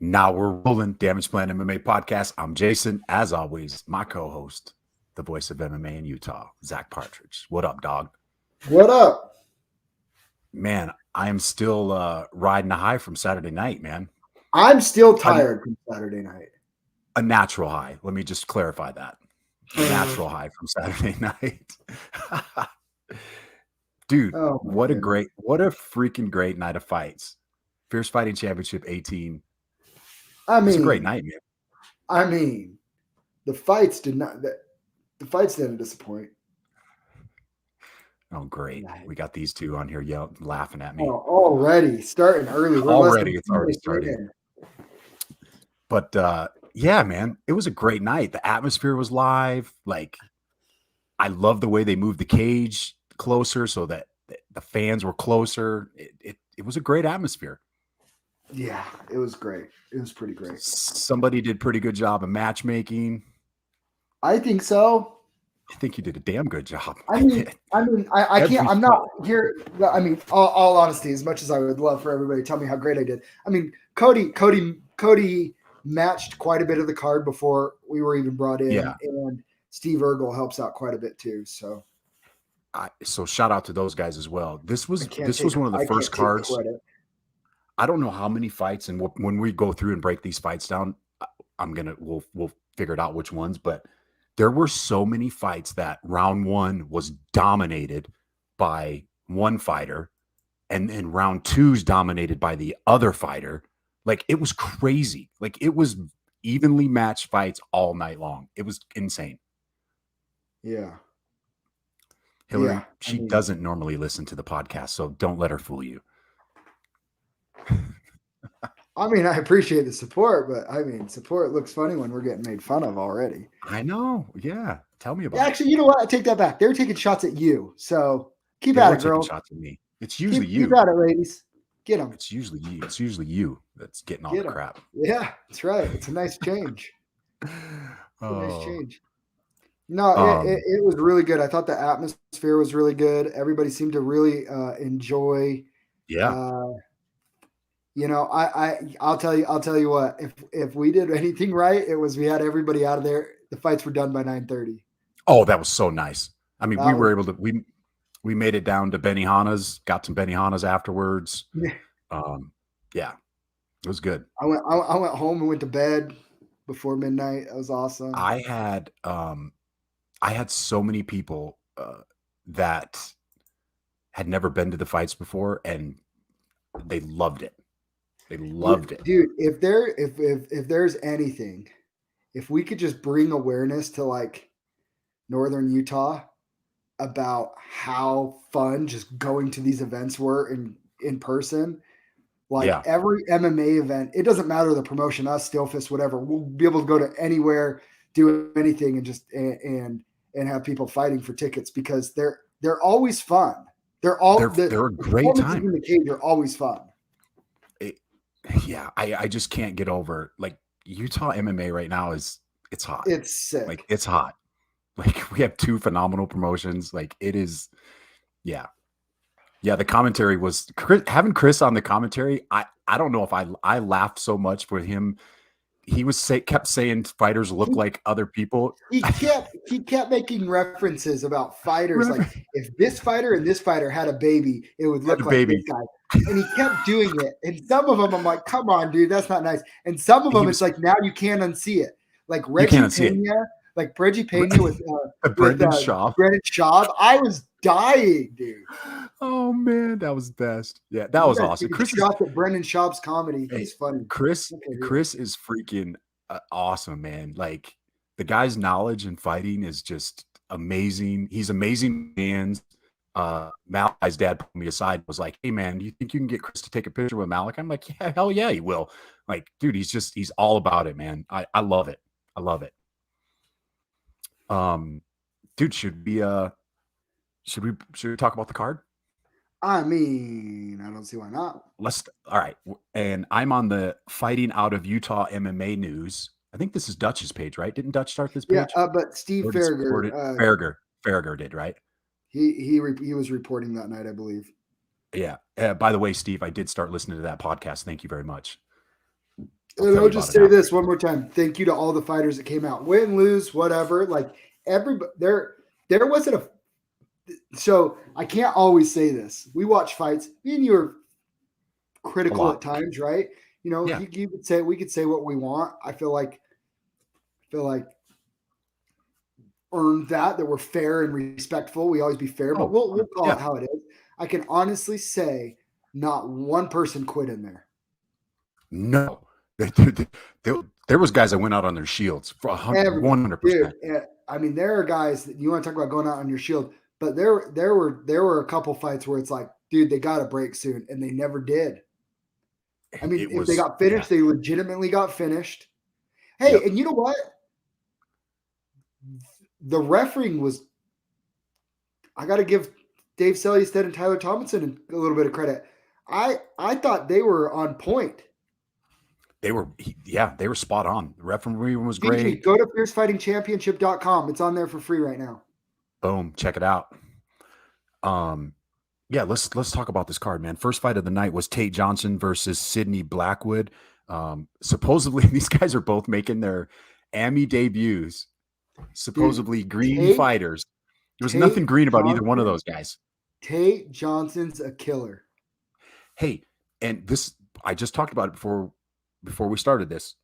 Now we're rolling. Damage Plan MMA podcast. I'm Jason. As always, my co-host, the voice of MMA in Utah, Zach Partridge. What up, dog? What up? Man, I am still riding a high from Saturday night, man. I'm still tired from Saturday night. A natural high. Let me just clarify that. A natural high from Saturday night. Dude, what a freaking great night of fights. Fierce Fighting Championship 18. It's a great night, man. I mean, the fights didn't disappoint. Oh, great. We got these two on here laughing at me. Oh, already starting early. It's already starting. But yeah, man, it was a great night. The atmosphere was live. Like, I love the way they moved the cage closer so that the fans were closer. It was a great atmosphere. Yeah, it was great. It was pretty great. Somebody did pretty good job of matchmaking. I think so. I think you did a damn good job. I can't. I'm not here. I mean, all honesty, as much as I would love for everybody to tell me how great I did. I mean, Cody matched quite a bit of the card before we were even brought in, and Steve Ergel helps out quite a bit too. So, so shout out to those guys as well. This was one of the first cards. I don't know how many fights, and when we go through and break these fights down, we'll figure it out which ones. But there were so many fights that round one was dominated by one fighter, and then round two's dominated by the other fighter. Like, it was crazy. Like, it was evenly matched fights all night long. It was insane. Yeah. Hillary, she doesn't normally listen to the podcast, so don't let her fool you. I mean, I appreciate the support, but I mean, support looks funny when we're getting made fun of already. I know. Yeah. Tell me about it. Actually, you know what? I take that back. They were taking shots at you. So keep at it, girls. Shots at me. It's usually you. Keep at it, ladies. Get them. It's usually you. It's usually you that's getting all the crap. Yeah, that's right. It's a nice change. Nice change. No, it was really good. I thought the atmosphere was really good. Everybody seemed to really enjoy. Yeah. I'll tell you what. If we did anything right, it was we had everybody out of there. The fights were done by 9:30. Oh, that was so nice. I mean, we were able to. We made it down to Benihana's. Got some Benihana's afterwards. Yeah, it was good. I went home and went to bed before midnight. That was awesome. I had so many people that had never been to the fights before, and they loved it. They loved it, dude. If there's anything, if we could just bring awareness to like Northern Utah about how fun just going to these events were in person, like every MMA event, it doesn't matter the promotion, us, Steelfist, whatever. We'll be able to go to anywhere, do anything, and just and have people fighting for tickets because they're always fun. They're a great time. In the cage, they're always fun. Yeah, I just can't get over, like, Utah MMA right now it's hot. It's sick. Like, it's hot. Like, we have two phenomenal promotions. Like, it is. Yeah. The commentary was having Chris on the commentary. I don't know if I laughed so much with him. He kept saying fighters look like other people. He kept making references about fighters. Like, if this fighter and this fighter had a baby, it would look like this guy. And he kept doing it. And some of them, I'm like, come on, dude, that's not nice. And some of them, it's like, now you can't unsee it. Like Reggie Pena, with Brendan Schaub. I was dying, dude. Oh man, that was best. Yeah, that was awesome. Chris shot at Brendan Schaub's comedy. He's funny. Chris is freaking awesome, man. Like, the guy's knowledge in fighting is just amazing. He's amazing hands. Malachi's dad pulled me aside and was like, "Hey man, do you think you can get Chris to take a picture with Malik?" I'm like, "Yeah, hell yeah, he will." Like, dude, he's all about it, man. I love it. I love it. Dude, should we talk about the card? I mean, I don't see why not. All right. And I'm on the Fighting Out of Utah MMA News. I think this is Dutch's page, right? Didn't Dutch start this page? Yeah, but Steve Farragher did, right? He was reporting that night, I believe. Yeah. By the way, Steve, I did start listening to that podcast. Thank you very much. And I'll just say this one more time. Thank you to all the fighters that came out. Win, lose, whatever. Like everybody, there wasn't a. So I can't always say this. We watch fights. Me and you are critical at times, right? You know, you could say we could say what we want. I feel like earned that we're fair and respectful. We always be fair, but we'll call it how it is. I can honestly say not one person quit in there. No. There was guys that went out on their shields for 100%. I mean, there are guys that you want to talk about going out on your shield, but there were a couple fights where it's like, dude, they got to break soon, and they never did. I mean, if they got finished, they legitimately got finished. Hey, and you know what? The refereeing was. I got to give Dave Selliestead and Tyler Tomlinson a little bit of credit. I thought they were on point. They were spot on. The referee was great. Go to fiercefightingchampionship.com. It's on there for free right now. Boom. Check it out. Let's talk about this card, man. First fight of the night was Tate Johnson versus Sidney Blackwood. Supposedly these guys are both making their AMI debuts. Supposedly green fighters. There was nothing green about either one of those guys. Tate Johnson's a killer. Hey, and this, I just talked about it before we started this.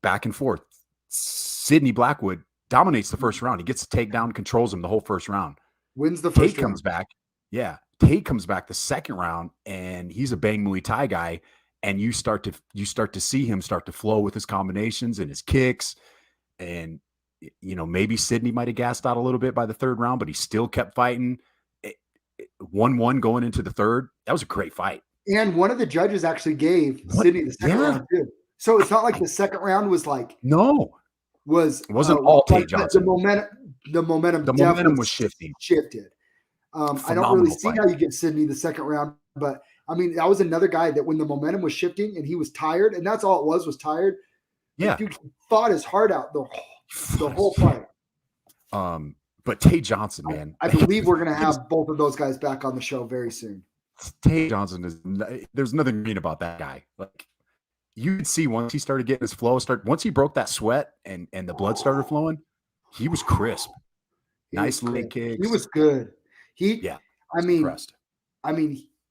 Back and forth. Sidney Blackwood dominates the first round. He gets the takedown, controls him the whole first round. Wins the first round. Comes back. Yeah. Tate comes back the second round, and he's a bang Muay Thai guy. And you start to see him start to flow with his combinations and his kicks. And, you know, maybe Sidney might have gassed out a little bit by the third round, but he still kept fighting. 1-1 going into the third. That was a great fight. And one of the judges actually gave Sidney the second round too. So it's not like the second round was like it wasn't all Tate Johnson. The momentum was shifted. I don't really see how you get Sidney the second round, but I mean that was another guy that when the momentum was shifting and he was tired, and that's all it was tired. Yeah, dude fought his heart out the whole fight. But Tate Johnson, man, I believe we're gonna have both of those guys back on the show very soon. Tate Johnson there's nothing green about that guy. Like you could see once he started getting his flow, once he broke that sweat and the blood started flowing, he was crisp. Nice leg kicks. He was good. I mean,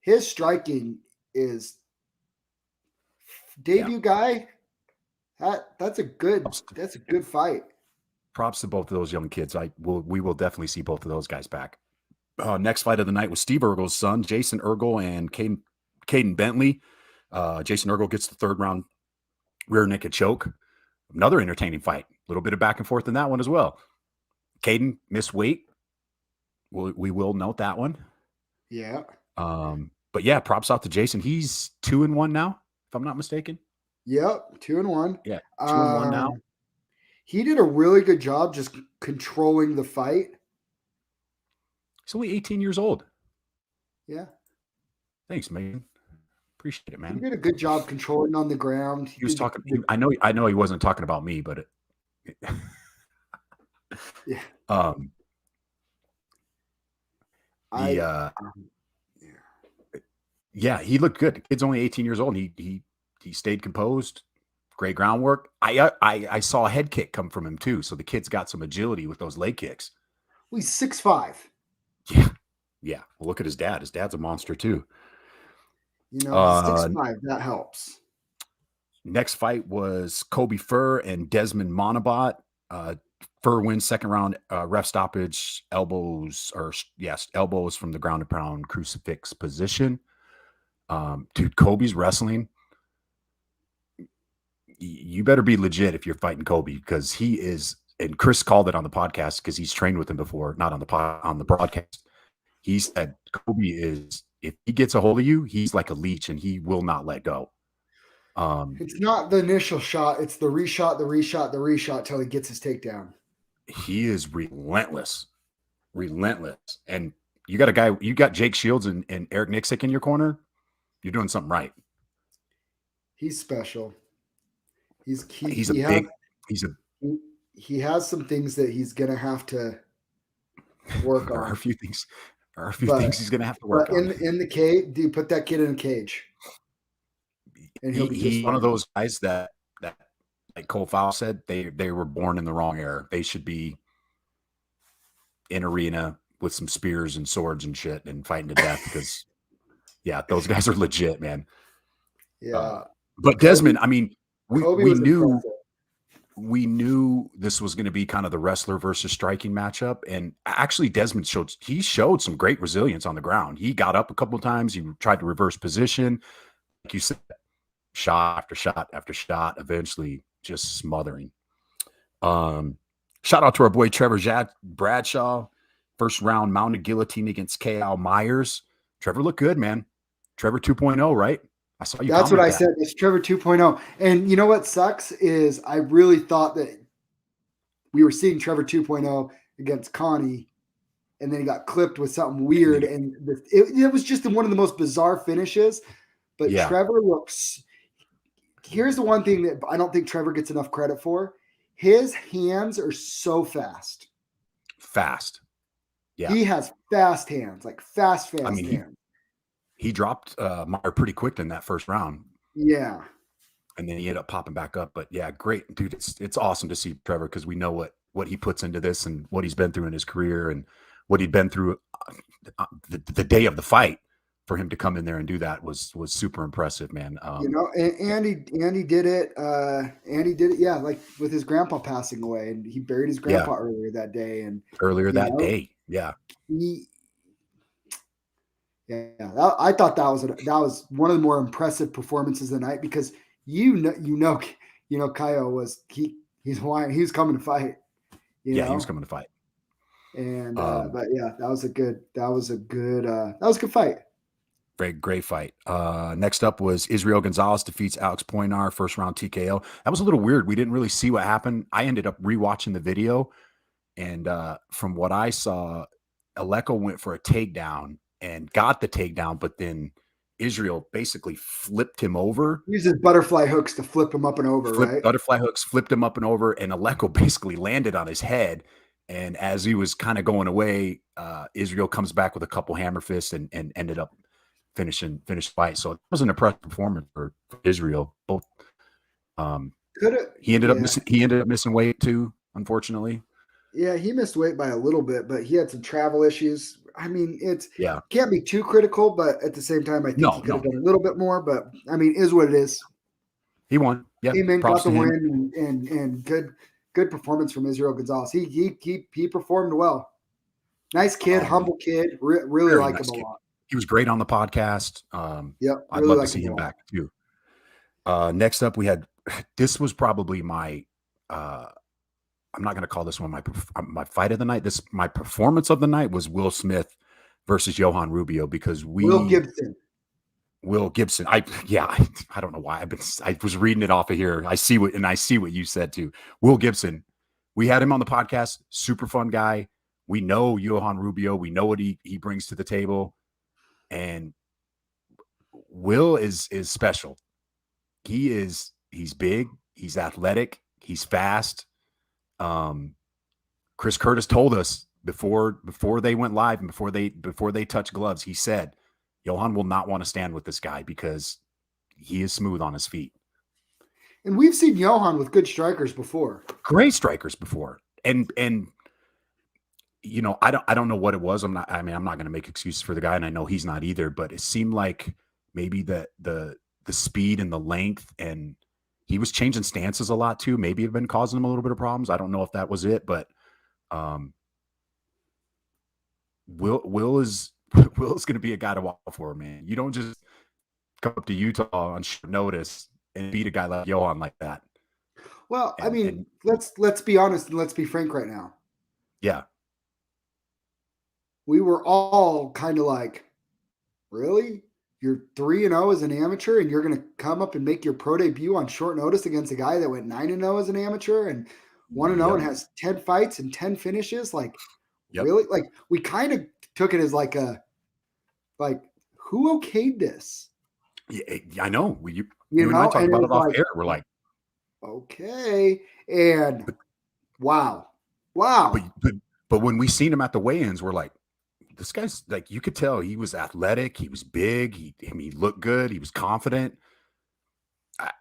his striking is debut guy. That's a good fight. Props to both of those young kids. We will definitely see both of those guys back. Next fight of the night was Steve Ergel's son, Jason Ergel, and Caden Bentley. Jason Ergel gets the third round rear naked choke. Another entertaining fight. A little bit of back and forth in that one as well. Caden missed weight. We will note that one. Yeah. But yeah, props out to Jason. He's 2-1 now, if I'm not mistaken. Yep, 2-1. Yeah, 2-1 now. He did a really good job just controlling the fight. He's only 18 years old. Yeah. Thanks, man. Appreciate it, man. He did a good job controlling on the ground. He was talking. I know he wasn't talking about me, but yeah. He looked good. The kid's only 18 years old. And he stayed composed. Great groundwork. I saw a head kick come from him too. So the kid's got some agility with those leg kicks. Well, he's 6'5". Yeah. Well, look at his dad. His dad's a monster too. You know, 6'5". That helps. Next fight was Kobe Fur and Desmond Monobot. Fur wins second round ref stoppage, elbows from the ground and pound crucifix position. Dude, Kobe's wrestling. You better be legit if you're fighting Kobe, because he is, and Chris called it on the podcast because he's trained with him before, not on the broadcast. He said Kobe is, if he gets a hold of you, he's like a leech and he will not let go. It's not the initial shot, it's the reshot till he gets his takedown. He is relentless. And you got Jake Shields and Eric Nixick in your corner. You're doing something right. He's special. He has some things that he's gonna have to work on. There are a few things he's gonna have to work on. In the cage, dude, put that kid in a cage. And he's one of those guys that like Cole Fowl said, they were born in the wrong era. They should be in arena with some spears and swords and shit and fighting to death because, yeah, those guys are legit, man. Yeah. But Desmond, I mean, we knew impressive. We knew this was going to be kind of the wrestler versus striking matchup. And actually, Desmond showed some great resilience on the ground. He got up a couple of times. He tried to reverse position. Like you said, shot after shot after shot, eventually just smothering. Shout out to our boy Trevor Bradshaw. First round mounted guillotine against K.L. Myers. Trevor looked good, man. Trevor 2.0, right? I saw you. That's what I said. It's Trevor 2.0. And you know what sucks is I really thought that we were seeing Trevor 2.0 against Connie, and then he got clipped with something weird. And it was just one of the most bizarre finishes. But yeah. Trevor looks – here's the one thing that I don't think Trevor gets enough credit for. His hands are so fast. Fast. Yeah. He has fast hands, like fast hands. He dropped Meyer pretty quick in that first round. Yeah. And then he ended up popping back up. But yeah, great. Dude, it's awesome to see Trevor because we know what he puts into this and what he's been through in his career and what he'd been through the day of the fight. For him to come in there and do that was super impressive, man. And he did it. Yeah, like with his grandpa passing away, and he buried his grandpa earlier that day. And day, yeah. I thought that was one of the more impressive performances of the night because Kaio was he's Hawaiian. He was coming to fight. He was coming to fight. And but yeah, that was a good fight. Great fight. Next up was Israel Gonzalez defeats Alex Poynar, first round TKO. That was a little weird. We didn't really see what happened. I ended up rewatching the video, and from what I saw, Aleko went for a takedown and got the takedown, but then Israel basically flipped him over. He uses butterfly hooks to flip him up and over, right? Butterfly hooks flipped him up and over, and Aleko basically landed on his head. And as he was kind of going away, Israel comes back with a couple hammer fists and ended up finished fight. So it was an impressive performance for Israel. Both he ended up missing weight too, unfortunately. Yeah, he missed weight by a little bit, but he had some travel issues. I mean, can't be too critical, but at the same time, I think he could have done a little bit more. But I mean, is what it is. He won. Yeah, he got the win, and good performance from Israel Gonzalez. He performed well. Nice kid, humble kid. Really like him a lot. He was great on the podcast. I'd love to see him back too. Next up, this was probably my, I'm not going to call this one my fight of the night. My performance of the night was Will Smith versus Johann Rubio because Will Gibson. I don't know why I was reading it off of here. I see what you said too. Will Gibson, we had him on the podcast. Super fun guy. We know Johann Rubio. We know what he brings to the table. And Will is special. He's big. He's athletic. He's fast. Chris Curtis told us before they went live and before they touched gloves, he said, Johann will not want to stand with this guy because he is smooth on his feet. And we've seen Johann with good strikers before. Great strikers before. And I don't know what it was. I'm not going to make excuses for the guy, and I know he's not either, but it seemed like maybe the speed and the length, and he was changing stances a lot too. Maybe have been causing him a little bit of problems. I don't know if that was it, but Will is going to be a guy to watch for, man. You don't just come up to Utah on short notice and beat a guy like Johann like that. Well, let's be honest and let's be frank right now. Yeah. We were all kind of like, really? You're 3-0 as an amateur, and you're going to come up and make your pro debut on short notice against a guy that went 9-0 as an amateur and 1-0 and has 10 fights and 10 finishes? Like, really? Like, we kind of took it as who okayed this? Yeah, I know. You and I talked about it off air. We're like, okay, and wow. But when we seen him at the weigh-ins, we're like, this guy's like, you could tell he was athletic. He was big. He looked good. He was confident.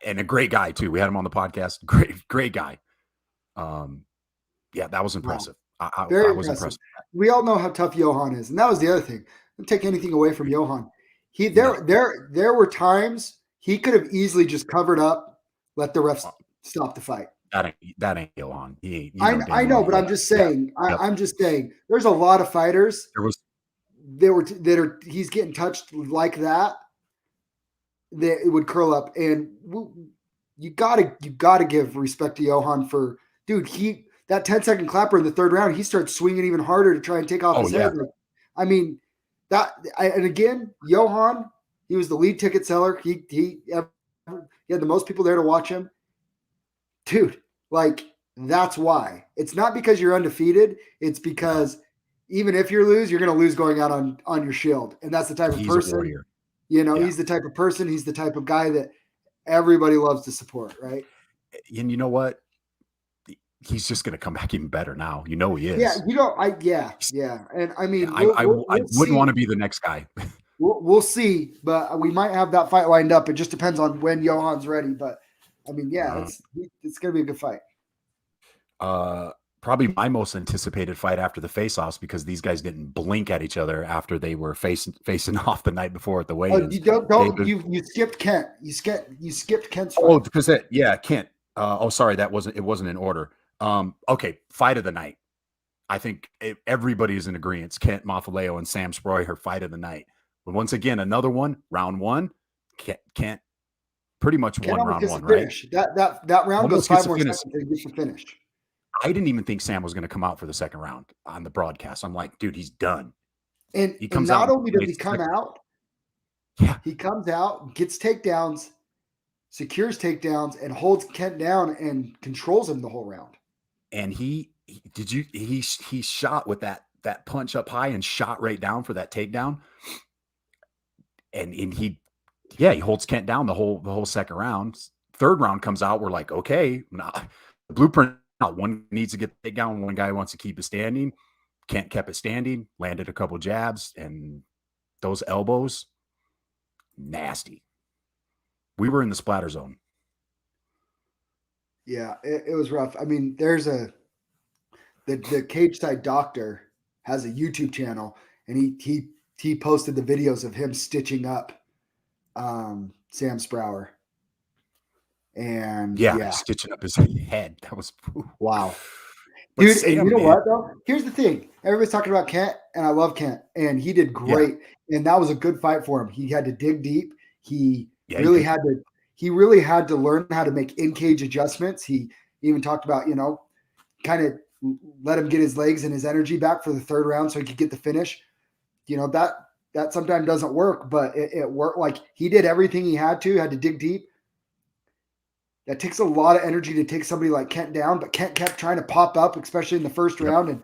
and a great guy too. We had him on the podcast. Great guy. Yeah, that was impressive. Wow. I was impressed. We all know how tough Johann is, and that was the other thing. Don't take anything away from Johann. There were times he could have easily just covered up, let the refs stop the fight. That ain't Johann. I know, but I'm just saying. Yeah. I'm just saying. There's a lot of fighters. He's getting touched like that. That it would curl up, and you gotta give respect to Johann for, dude. That 10-second clapper in the third round, he starts swinging even harder to try and take off his head. Like, I mean, and again, Johann, he was the lead ticket seller. He had the most people there to watch him. Dude, like, that's why. It's not because you're undefeated. It's because even if you lose, you're going to lose going out on your shield. And that's the type of person, he's the type of person, he's the type of guy that everybody loves to support, right? And you know what? He's just going to come back even better now. He is. Yeah. And I mean, I wouldn't want to be the next guy. We'll see, but we might have that fight lined up. It just depends on when Johann's ready. But I mean, it's going to be a good fight. Probably my most anticipated fight after the face-offs, because these guys didn't blink at each other after they were facing off the night before at the weigh-ins. You skipped Kent. You skipped Kent's fight. Oh, because Kent. Sorry, it wasn't in order. Okay, fight of the night. I think everybody is in agreement. Kent Mafaleo and Sam Sproyer, fight of the night. But once again, another one, round one. Kent pretty much won round one, right? That round goes 5 more seconds to get the finish. I didn't even think Sam was going to come out for the second round on the broadcast. I'm like, dude, he's done. And he comes out. Not only does he come out, he comes out, gets takedowns, secures takedowns, and holds Kent down and controls him the whole round. And he shot with that punch up high and shot right down for that takedown. And he holds Kent down the whole second round. Third round comes out. We're like, okay, the blueprint. One needs to get the takedown. One guy wants to keep it standing. Kent kept it standing, landed a couple jabs, and those elbows, nasty. We were in the splatter zone. Yeah, it was rough. I mean, there's the Cage Side Doctor has a YouTube channel, and he posted the videos of him stitching up Sam Sprower. And stitching up his head. That was wow. Dude, Sam, and you know what though? Here's the thing. Everybody's talking about Kent, and I love Kent, and he did great. Yeah. And that was a good fight for him. He had to dig deep. He really had to learn how to make in-cage adjustments. He even talked about, kind of let him get his legs and his energy back for the third round so he could get the finish. That sometimes doesn't work, but it worked. Like, he did everything he had to dig deep. That takes a lot of energy to take somebody like Kent down, but Kent kept trying to pop up, especially in the first round. And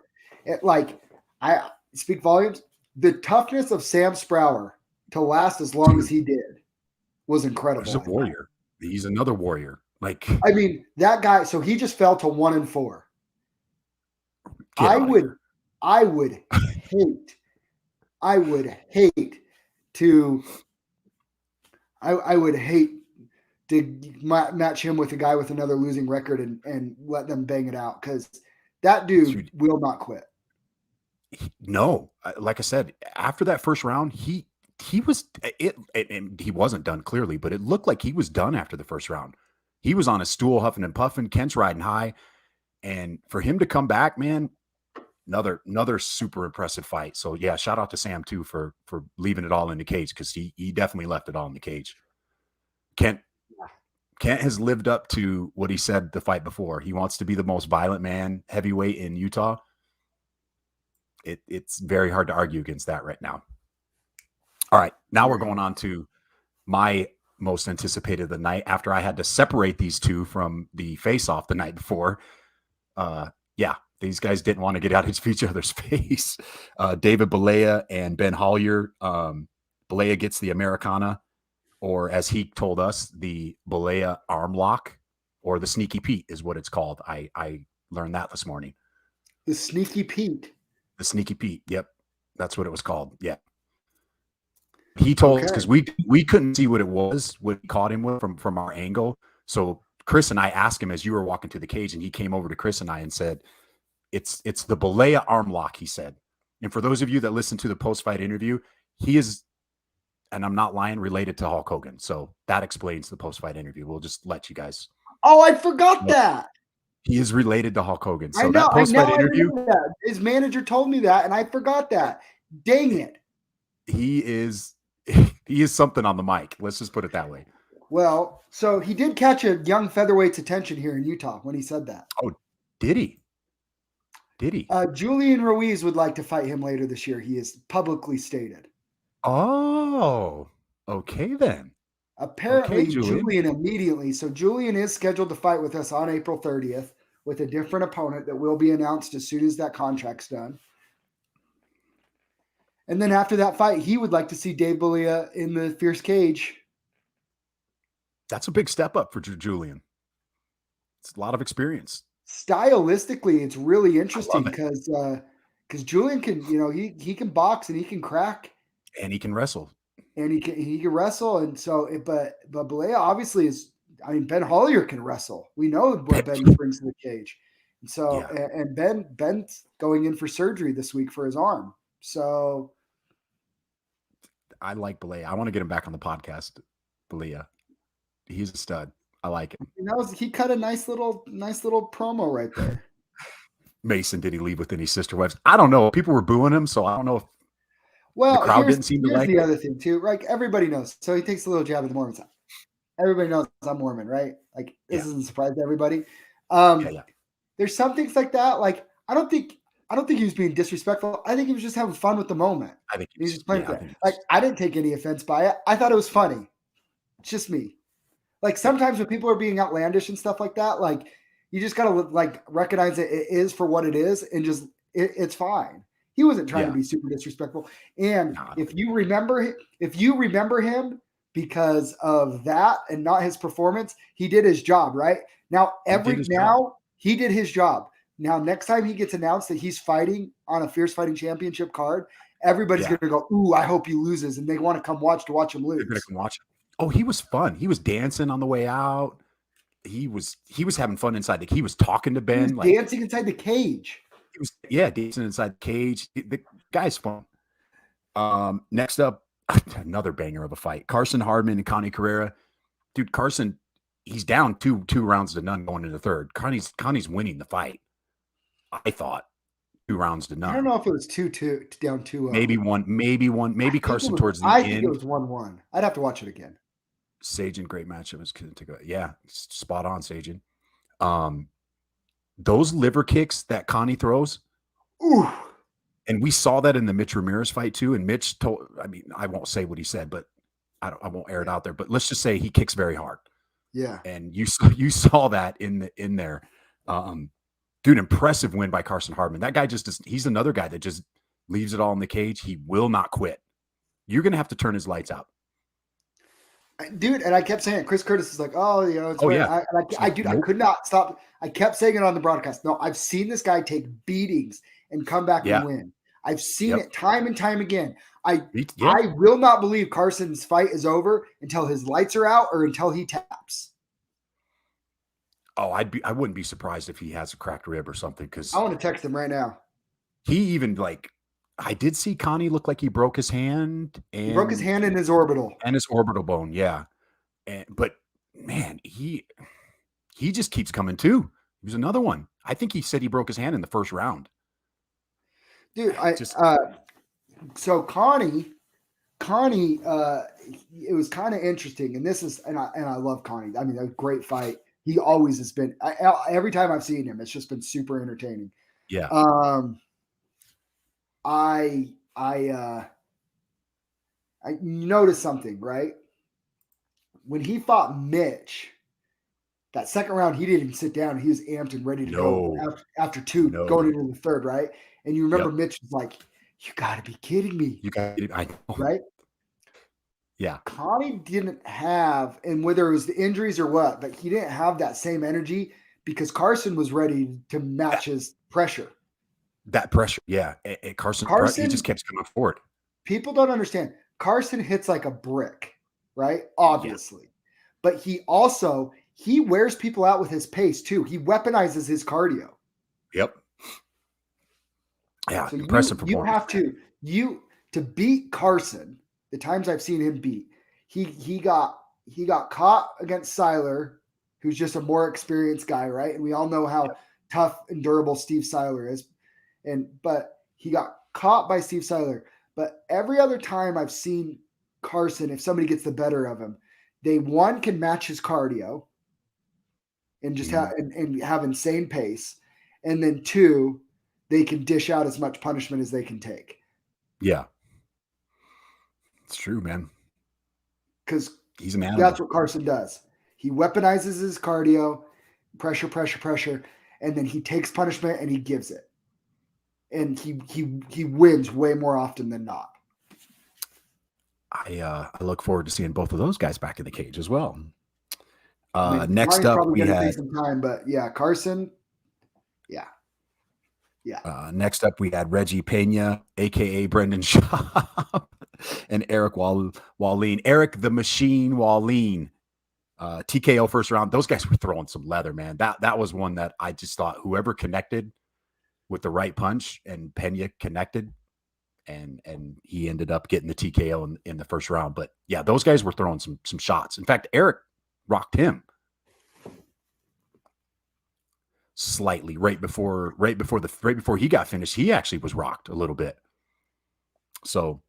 I speak volumes. The toughness of Sam Sprower to last as long as he did was incredible. He's a warrior. He's another warrior. Like, I mean, that guy. So he just fell to 1-4. I would hate to match him with a guy with another losing record and let them bang it out, because that dude will not quit. No, like I said, after that first round, he was and he wasn't done clearly, but it looked like he was done after the first round. He was on a stool huffing and puffing. Kent's riding high, and for him to come back, man, another super impressive fight. So yeah, shout out to Sam too for leaving it all in the cage, because he definitely left it all in the cage. Kent has lived up to what he said the fight before. He wants to be the most violent man heavyweight in Utah. It's very hard to argue against that right now. All right, now we're going on to my most anticipated of the night, after I had to separate these two from the face-off the night before. These guys didn't want to get out of each other's face. David Balea and Ben Hollier. Balea gets the Americana, or as he told us, the Balea arm lock, or the Sneaky Pete is what it's called. I learned that this morning. The Sneaky Pete. The Sneaky Pete. Yep. That's what it was called. Yeah. He told us because we couldn't see what it was, what he caught him with from our angle. So Chris and I asked him as you were walking to the cage, and he came over to Chris and I and said, "It's the Balea arm lock." He said, and for those of you that listen to the post-fight interview, he is, and I'm not lying, related to Hulk Hogan. So that explains the post-fight interview. We'll just let you guys. Oh, I forgot that. He is related to Hulk Hogan. So that post-fight interview, his manager told me that, and I forgot that. Dang it. He is something on the mic. Let's just put it that way. Well, so he did catch a young featherweight's attention here in Utah when he said that. Oh, did he? Julian Ruiz would like to fight him later this year. He has publicly stated. Oh, okay then. Apparently, Julian immediately. So Julian is scheduled to fight with us on April 30th with a different opponent that will be announced as soon as that contract's done. And then after that fight, he would like to see Dave Balea in the fierce cage. That's a big step up for Julian. It's a lot of experience. Stylistically, it's really interesting because Julian can, he can box and he can crack. And he can wrestle. And he can wrestle. And so, but Balea obviously is, Ben Hollier can wrestle. We know what Ben brings to the cage. And so, and Ben's going in for surgery this week for his arm. So I like Balea. I want to get him back on the podcast. Balea. He's a stud. I like it. He cut a nice little promo right there. Mason, did he leave with any sister wives? I don't know. People were booing him, so I don't know if the crowd didn't seem to like it. Here's the other thing too, right? Everybody knows. So he takes a little jab at the Mormons. Everybody knows I'm Mormon, right? Like this isn't a surprise to everybody. There's some things like that. Like I don't think he was being disrespectful. I think he was just having fun with the moment. I think he was just playing. Like I didn't take any offense by it. I thought it was funny. It's just me. Like sometimes when people are being outlandish and stuff like that, like you just gotta like recognize that it is for what it is, and just it's fine. He wasn't trying to be super disrespectful. And if you remember him because of that and not his performance, he did his job, right? Now he did his job. Now next time he gets announced that he's fighting on a Fierce Fighting Championship card, everybody's gonna go, "Ooh, I hope he loses," and they want to come watch him lose. They're gonna come watch him. Oh, he was fun. He was dancing on the way out. He was having fun inside. He was talking to Ben. He was dancing inside the cage. He was dancing inside the cage. The guy's fun. Next up, another banger of a fight. Carson Hartman and Connie Carrera. Dude, Carson, he's down two rounds to none going into the third. Connie's winning the fight. I thought 2 rounds to none. I don't know if it was 2-2 down 2-0. Maybe one. Maybe Carson towards the end. I think it was 1-1. I'd have to watch it again. Sagen, great matchup. Spot on, Sagen. Those liver kicks that Connie throws. Ooh. And we saw that in the Mitch Ramirez fight too. And Mitch I won't say what he said, but I won't air it out there. But let's just say he kicks very hard. Yeah. And you saw that in there. Dude, impressive win by Carson Hartman. That guy he's another guy that just leaves it all in the cage. He will not quit. You're going to have to turn his lights out. Dude, and I kept saying it. Chris Curtis is like, it's I could not stop. I kept saying it on the broadcast. No, I've seen this guy take beatings and come back and win. I've seen it time and time again. I will not believe Carson's fight is over until his lights are out or until he taps. Oh, I wouldn't be surprised if he has a cracked rib or something, because I want to text him right now. He even I did see Connie look like he broke his hand. And he broke his hand in his orbital. And his orbital bone, yeah. But man, he just keeps coming too. He was another one. I think he said he broke his hand in the first round. Dude, so Connie, it was kind of interesting, and this is, and I love Connie. I mean, a great fight. He always has been. Every time I've seen him, it's just been super entertaining. Yeah. I noticed something, right? When he fought Mitch, that second round, he didn't even sit down. He was amped and ready to go after 2, going into the third, right? And you remember Mitch was like, "You got to be kidding me!" I know. Right? Yeah. Connie didn't have, and whether it was the injuries or what, but he didn't have that same energy because Carson was ready to match his pressure. That pressure, yeah. Carson, he just kept coming forward. People don't understand. Carson hits like a brick, right? Obviously. Yeah. But he wears people out with his pace too. He weaponizes his cardio. Yep. Yeah, so impressive you performance. have to beat Carson. The times I've seen him beat, he got caught against Seiler, who's just a more experienced guy, right? And we all know how tough and durable Steve Seiler is. But he got caught by Steve Seiler. But every other time I've seen Carson, if somebody gets the better of him, they can match his cardio and just have insane pace, and then 2, they can dish out as much punishment as they can take. Yeah, it's true, man. Because he's an animal. That's what Carson does. He weaponizes his cardio, pressure, and then he takes punishment and he gives it. And he wins way more often than not. I look forward to seeing both of those guys back in the cage as well. Next up, we had take some time, but yeah, Carson, yeah. Next up, we had Reggie Pena, aka Brendan Shaw, and Eric Wallin. Eric the Machine Wallin. TKO first round. Those guys were throwing some leather, man. That was one that I just thought whoever connected with the right punch, and Pena connected, and he ended up getting the TKO in the first round. But yeah, those guys were throwing some shots. In fact, Eric rocked him slightly right before he got finished. He actually was rocked a little bit. So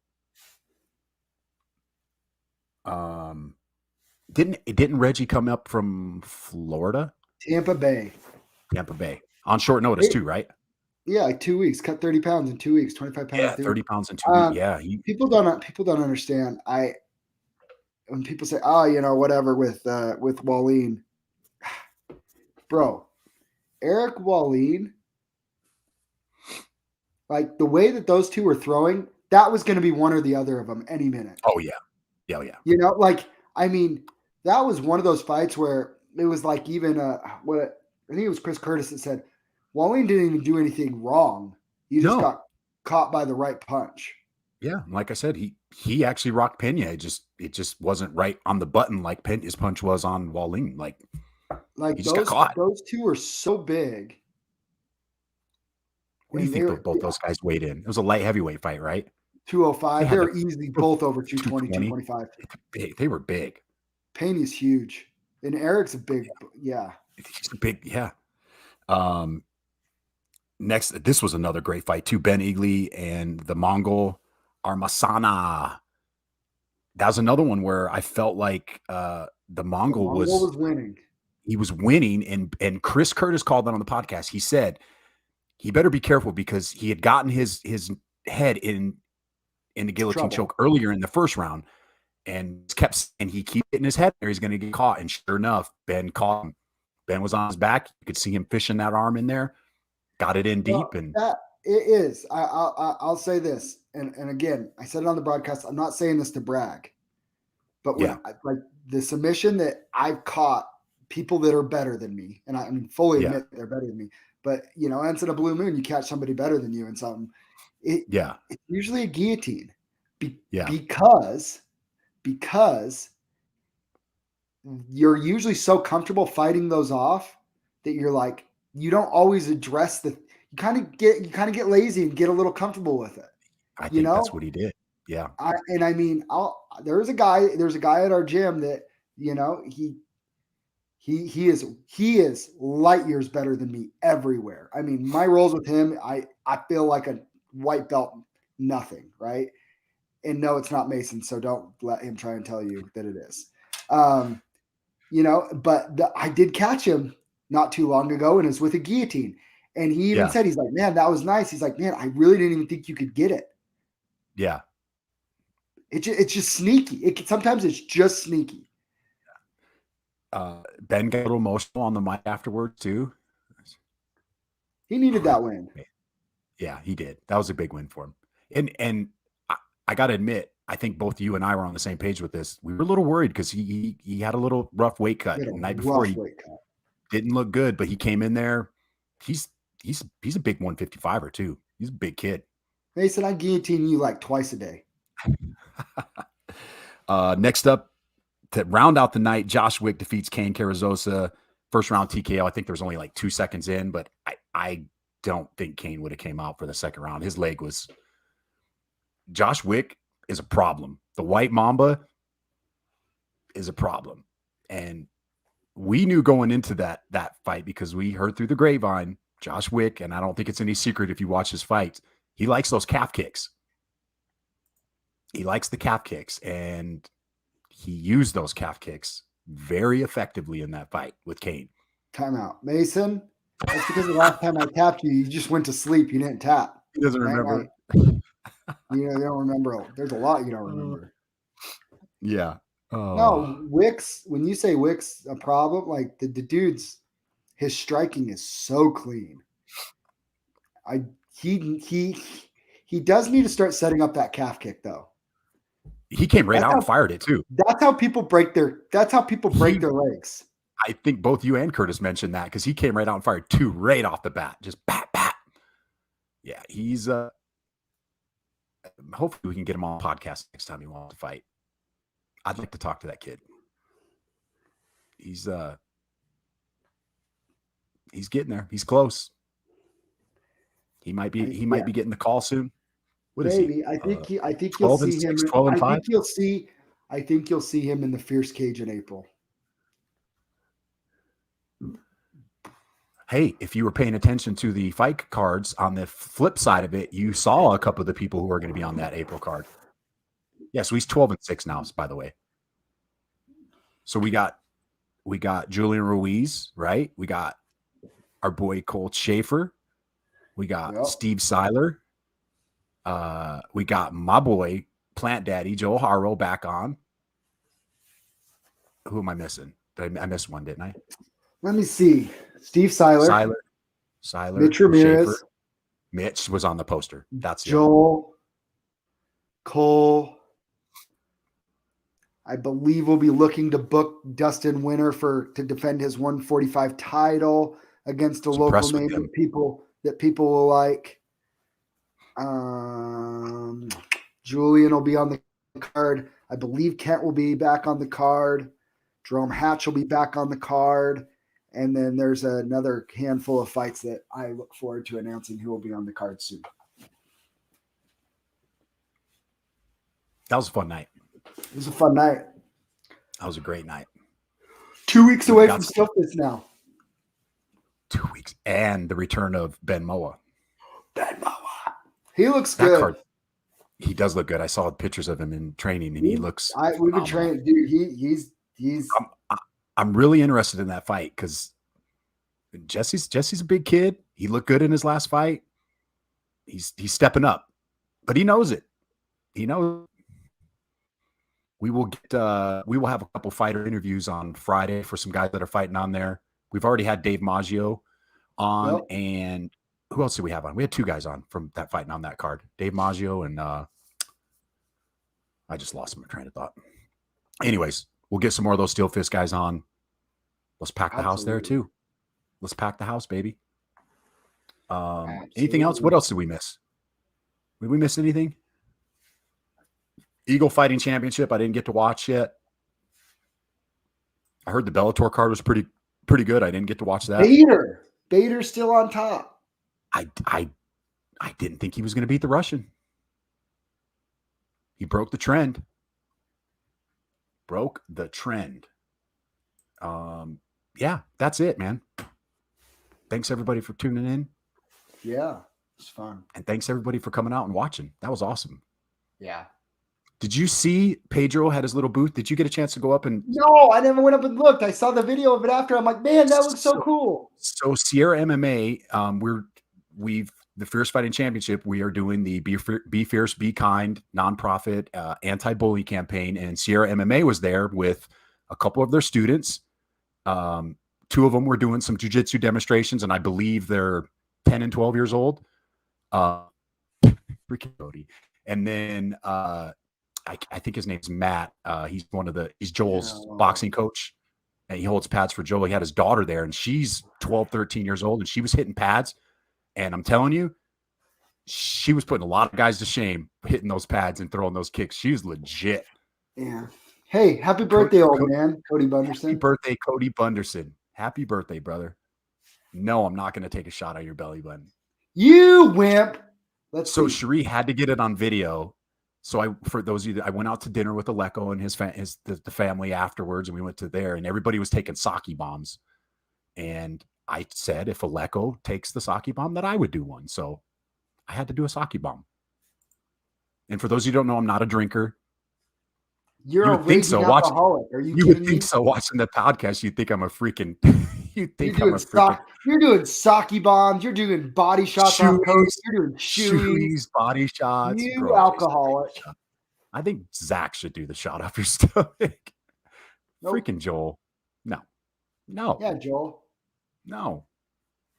didn't Reggie come up from Florida? Tampa Bay on short notice too, right? Yeah, like 2 weeks. Cut 30 pounds in 2 weeks, 25 pounds. Yeah, 30 pounds in 2 weeks. Yeah, people don't understand. When people say, "Oh, whatever with Wallin," bro, Eric Wallin, like the way that those two were throwing, that was going to be one or the other of them any minute. Oh yeah. That was one of those fights where it was like even I think it was Chris Curtis that said Wallin didn't even do anything wrong. He just got caught by the right punch. Yeah, like I said, he actually rocked Pena. It just wasn't right on the button like Pena's punch was on Wallin. Like he just got caught. Those two are so big. What do you think both those guys weighed in? It was a light heavyweight fight, right? 205. They're easily both over 220, 225. They were big. Pena's huge. And Eric's a big, yeah. He's a big, yeah. Next, this was another great fight too. Ben Eagley and the Mongol Armasana. That was another one where I felt like the Mongol was winning. He was winning, and Chris Curtis called that on the podcast. He said he better be careful because he had gotten his head in the guillotine choke earlier in the first round, and he keep getting his head there. He's going to get caught, and sure enough, Ben caught him. Ben was on his back. You could see him fishing that arm in there. Got it in deep, and that it is. I'll say this, and again, I said it on the broadcast. I'm not saying this to brag, but like the submission that I've caught people that are better than me, and I fully admit they're better than me. But once in a blue moon, you catch somebody better than you in something. It's usually a guillotine, because you're usually so comfortable fighting those off that you're like, you don't always address you kind of get lazy and get a little comfortable with it. I think that's what he did. Yeah. There's a guy at our gym that, he is light years better than me everywhere. I mean, my roles with him, I feel like a white belt, nothing. Right. And no, it's not Mason. So don't let him try and tell you that it is. But I did catch him not too long ago, and it's with a guillotine. And he even said, he's like, man, that was nice. He's like, man, I really didn't even think you could get it. Yeah. It's just sneaky. Sometimes it's just sneaky. Ben got a little emotional on the mic afterwards too. He needed that win. Yeah, he did. That was a big win for him. And I got to admit, I think both you and I were on the same page with this. We were a little worried because he had a little rough weight cut the night before. He didn't look good, but he came in there. He's a big 155er too. He's a big kid. Mason, I guillotine you like twice a day. Next up, to round out the night, Josh Wick defeats Kane Carrizosa. First round TKO. I think there was only like 2 seconds in, but I don't think Kane would have came out for the second round. His leg was. Josh Wick is a problem. The White Mamba is a problem. And we knew going into that fight because we heard through the grapevine, Josh Wick, and I don't think it's any secret if you watch his fights, he likes those calf kicks. He likes the calf kicks, and he used those calf kicks very effectively in that fight with Kane. Timeout. Mason, that's because the last time I tapped you, you just went to sleep. You didn't tap. He doesn't remember. You don't remember. There's a lot you don't remember. Yeah. Oh. No, Wick's, when you say Wick's a problem, like the dude's, his striking is so clean. He does need to start setting up that calf kick though. He came right out and fired it too. That's how people break their legs. I think both you and Curtis mentioned that because he came right out and fired 2 right off the bat. Just bat. Yeah, he's hopefully we can get him on the podcast next time he wants to fight. I'd like to talk to that kid. He's getting there. He's close. He might be getting the call soon. What is he? I think you'll see him. 12 and 5? I think you'll see him in the Fierce Cage in April. Hey, if you were paying attention to the fight cards on the flip side of it, you saw a couple of the people who are going to be on that April card. Yeah, so he's 12 and 6 now, by the way. So we got Julian Ruiz, right? We got our boy Colt Schaefer. We got Steve Seiler. We got my boy Plant Daddy Joe Haro back on. Who am I missing? I missed one, didn't I? Let me see. Steve Seiler. Mitch Ramirez. Schaefer. Mitch was on the poster. That's Joel. Cole. I believe we'll be looking to book Dustin Winter to defend his 145 title against a local name that people will like. Julian will be on the card. I believe Kent will be back on the card. Jerome Hatch will be back on the card. And then there's another handful of fights that I look forward to announcing who will be on the card soon. That was a fun night. It was a fun night. That was a great night. 2 weeks away from Stillfist now. 2 weeks. And the return of Ben Moa. He looks good. He does look good. I saw pictures of him in training, and he looks. We've been training, dude. He's. I'm really interested in that fight because Jesse's a big kid. He looked good in his last fight. He's stepping up, but he knows it. He knows. We will have a couple fighter interviews on Friday for some guys that are fighting on there. We've already had Dave Maggio on, and who else did we have on? We had 2 guys on from that fighting on that card. Dave Maggio and I just lost my train of thought. Anyways, we'll get some more of those Steel Fist guys on. Let's pack the house there too. Let's pack the house, baby. Anything else? What else did we miss? Did we miss anything? Eagle Fighting Championship. I didn't get to watch yet. I heard the Bellator card was pretty good. I didn't get to watch that. Bader's still on top. I didn't think he was going to beat the Russian. He broke the trend. Yeah, that's it, man. Thanks everybody for tuning in. Yeah, it's fun. And thanks everybody for coming out and watching. That was awesome. Yeah. Did you see Pedro had his little booth? Did you get a chance to go up and? No, I never went up and looked. I saw the video of it after. I'm like, man, that looks so cool. So Sierra MMA, we've the Fierce Fighting Championship. We are doing the Be Fierce, Be Kind nonprofit anti-bully campaign, and Sierra MMA was there with a couple of their students. 2 of them were doing some jiu-jitsu demonstrations, and I believe they're 10 and 12 years old. Freaking Cody. And then I think his name's Matt. He's Joel's boxing coach, and he holds pads for Joel. He had his daughter there, and she's 12, 13 years old, and she was hitting pads. And I'm telling you, she was putting a lot of guys to shame, hitting those pads and throwing those kicks. She was legit. Yeah. Hey, happy birthday, old man, Cody Bunderson. Happy birthday, Cody Bunderson. Happy birthday, brother. No, I'm not going to take a shot on your belly button. You wimp. So Cherie had to get it on video. So for those of you that I went out to dinner with Aleko and the family afterwards, and we went to there, and everybody was taking sake bombs. And I said, if Aleko takes the sake bomb, that I would do one. So I had to do a sake bomb. And for those of you who don't know, I'm not a drinker. You're a raging alcoholic. Are you would think so. Watching the podcast, you'd think I'm a freaking. You're doing sake bombs. You're doing body shots on post. You're doing shoes, body shots. You alcoholic. I think Zach should do the shot off your stomach. Nope. Freaking Joel. No. Yeah, Joel. No.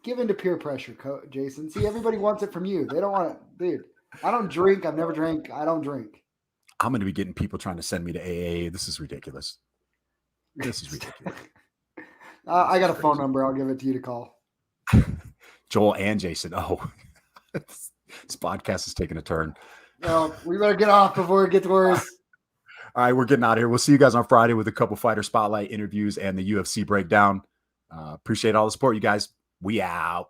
Give in to peer pressure, Jason. See, everybody wants it from you. They don't want it, dude. I don't drink. I've never drank. I don't drink. I'm going to be getting people trying to send me to AA. This is ridiculous. I got a phone number. I'll give it to you to call. Joel and Jason. Oh, this podcast is taking a turn. Well, we better get off before it gets worse. All right, we're getting out of here. We'll see you guys on Friday with a couple fighter spotlight interviews and the UFC breakdown. Appreciate all the support, you guys. We out.